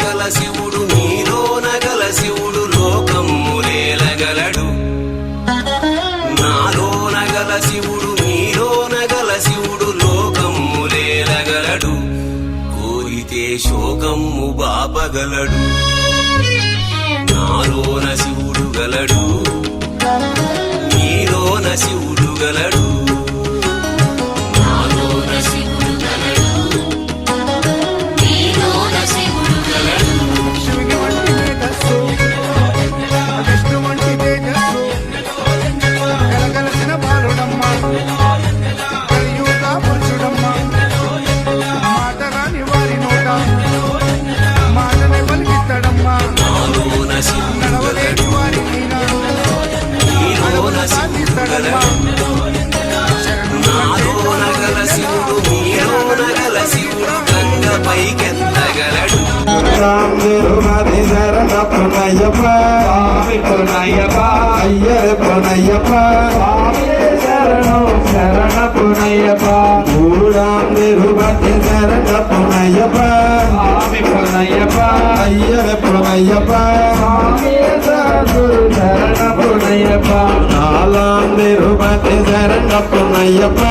నగల శివుడు నీలో నగల శివుడు లోకములేలగలడు నాలో నగల శివుడు నీలో నగల శివుడు లోకములేలగలడు కోరితే శోకము బాపగలడు నాలోన శివుడు గలడు నీలోన శివుడు గలడు నాలోన శివుడు గలడు నీలోన శివుడు గలడు శివుని వంటి తేజస్సు విష్ణు వంటి తేజస్సు కలగలసిన బాలుడమ్మ కలియుగ పురుషుడమ్మ మాటరాని వారి నోట మాటనే పలికిస్తాడమ్మా నాలోన శివుడు నడవలేని వారి నీలోన శివుడు గలడు నాలోన గల శివుడు నీలోన గల శివుడు గంగ పైకెత్తగలడు రామదేవుని శరణ పునయ్యప్ప స్వామి పునయ్యప్ప అయ్యర్ పునయ్యప్ప స్వామి శరణం శరణ పునయ్యప్ప రామదేవుని శరణ పునయ్యప్ప స్వామి పునయ్యప్ప అయ్యర్ పునయ్యప్ప స్వామి శరణ పునయ్యప్ప నాలాందేవుని శరణ పునయ్యప్ప